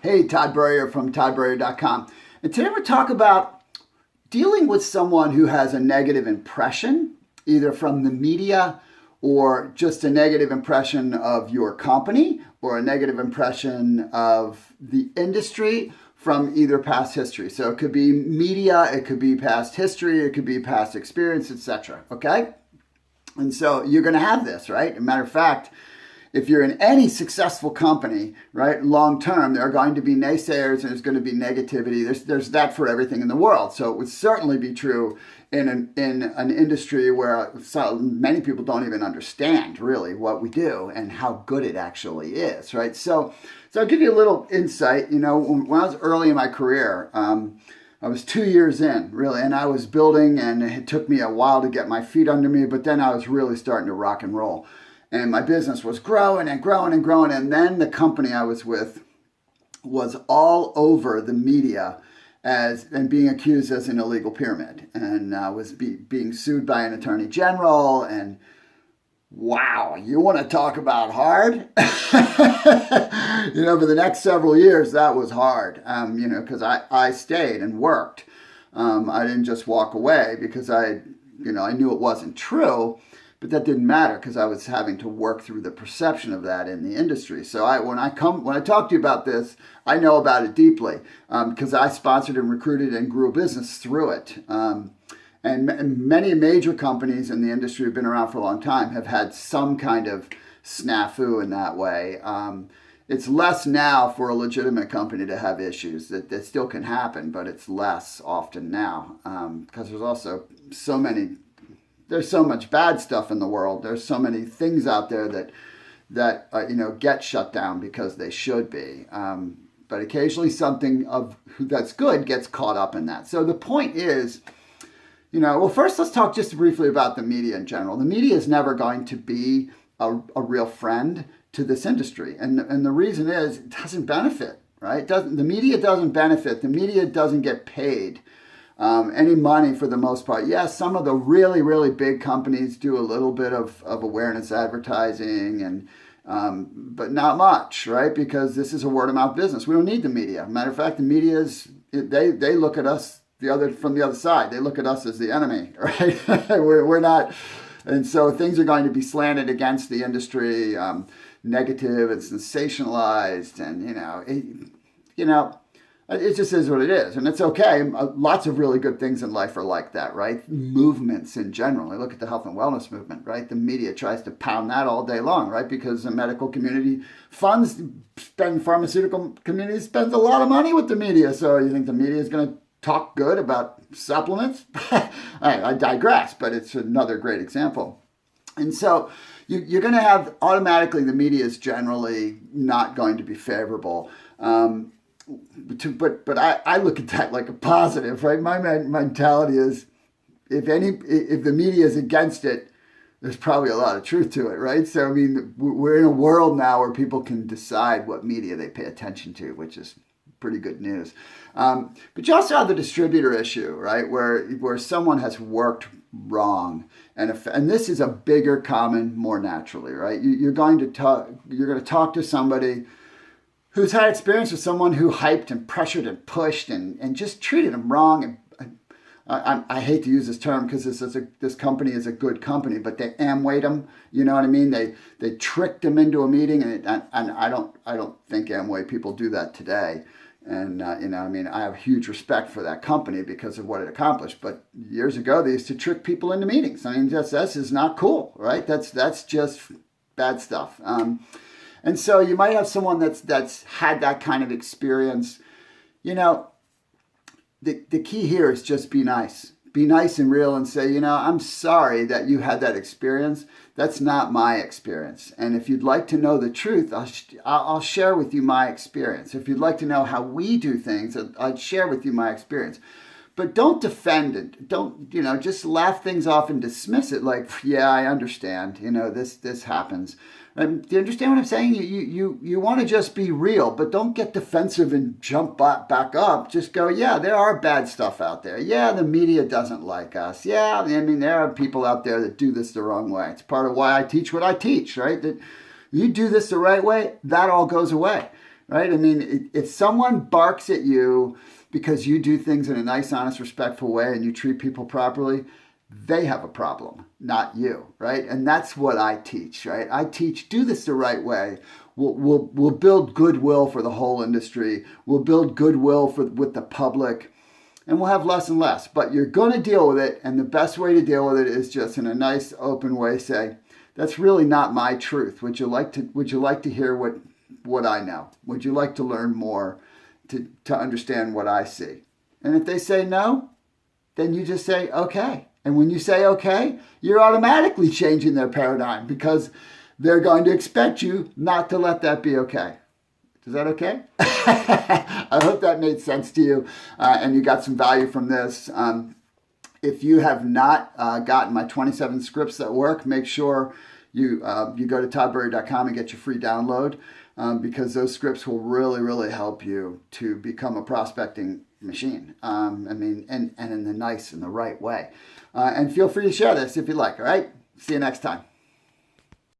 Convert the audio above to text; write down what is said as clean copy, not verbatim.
Hey, Tburrier from Tburrier.com. And today we're talking about dealing with someone who has a negative impression, either from the media or just a negative impression of your company or a negative impression of the industry from either past history. So it could be media, it could be past history, it could be past experience, etc. Okay? And so you're going to have this, right? As a matter of fact, if you're in any successful company, right, long term, there are going to be naysayers and there's going to be negativity. There's that for everything in the world. So it would certainly be true in an industry where many people don't even understand really what we do and how good it actually is, right? So I'll give you a little insight. You know, when I was early in my career, I was 2 years in, really, and I was building, and it took me a while to get my feet under me, but then I was really starting to rock and roll. And my business was growing and growing and growing. And then the company I was with was all over the media and being accused as an illegal pyramid, and was being sued by an attorney general. And wow, you want to talk about hard? For the next several years, that was hard, because I stayed and worked. I didn't just walk away because I knew it wasn't true. But that didn't matter because I was having to work through the perception of that in the industry. So when I talk to you about this, I know about it deeply because I sponsored and recruited and grew a business through it. And many major companies in the industry have been around for a long time have had some kind of snafu in that way. It's less now for a legitimate company to have issues. That still can happen, but it's less often now because there's also there's so much bad stuff in the world. There's so many things out there that get shut down because they should be. But occasionally something that's good gets caught up in that. So the point is, first let's talk just briefly about the media in general. The media is never going to be a real friend to this industry. And the reason is it doesn't benefit, right? The media doesn't benefit. The media doesn't get paid any money for the most part. Yes, some of the really, really big companies do a little bit of awareness advertising, but not much, right? Because this is a word of mouth business. We don't need the media. Matter of fact, the media they look at us from the other side. They look at us as the enemy, right? we're not, and so things are going to be slanted against the industry, negative and sensationalized, and it just is what it is, and it's okay. Lots of really good things in life are like that, right? Movements in general. I look at the health and wellness movement, right? The media tries to pound that all day long, right? Because the medical community pharmaceutical community spends a lot of money with the media. So you think the media is going to talk good about supplements? I digress, but it's another great example. And so you're going to have automatically the media is generally not going to be favorable. But I look at that like a positive, right? My mentality is if the media is against it, there's probably a lot of truth to it, right? So, I mean, we're in a world now where people can decide what media they pay attention to, which is pretty good news. But you also have the distributor issue, right? Where someone has worked wrong, and this is a bigger common more naturally, right? You're going to talk to somebody who's had experience with someone who hyped and pressured and pushed and just treated them wrong. And I hate to use this term because this company is a good company, but they Amwayed them. You know what I mean? They tricked them into a meeting, and I don't think Amway people do that today. And I have huge respect for that company because of what it accomplished. But years ago, they used to trick people into meetings. I mean, that's is not cool, right? That's just bad stuff. And so you might have someone that's had that kind of experience. The key here is just be nice. Be nice and real and say, I'm sorry that you had that experience. That's not my experience. And if you'd like to know the truth, I'll share with you my experience. If you'd like to know how we do things, I'd share with you my experience. But don't defend it. Don't, just laugh things off and dismiss it like, yeah, I understand. This happens. Do you understand what I'm saying? You want to just be real, but don't get defensive and jump back up. Just go, yeah, there are bad stuff out there. Yeah, the media doesn't like us. Yeah, there are people out there that do this the wrong way. It's part of why I teach what I teach, right? That you do this the right way, that all goes away. right? I mean, if someone barks at you because you do things in a nice, honest, respectful way and you treat people properly, they have a problem, not you, right? And that's what I teach, right? I teach, do this the right way. We'll build goodwill for the whole industry. We'll build goodwill with the public, and we'll have less and less. But you're going to deal with it, and the best way to deal with it is just in a nice, open way say, that's really not my truth. Would you like to hear what I know? Would you like to learn more to understand what I see? And if they say no, then you just say okay. And when you say okay, you're automatically changing their paradigm because they're going to expect you not to let that be okay. Is that okay? I hope that made sense to you and you got some value from this. If you have not gotten my 27 scripts that work, make sure you go to Tburrier.com and get your free download because those scripts will really, really help you to become a prospecting machine. And in the nice and the right way. And feel free to share this if you like, all right? See you next time.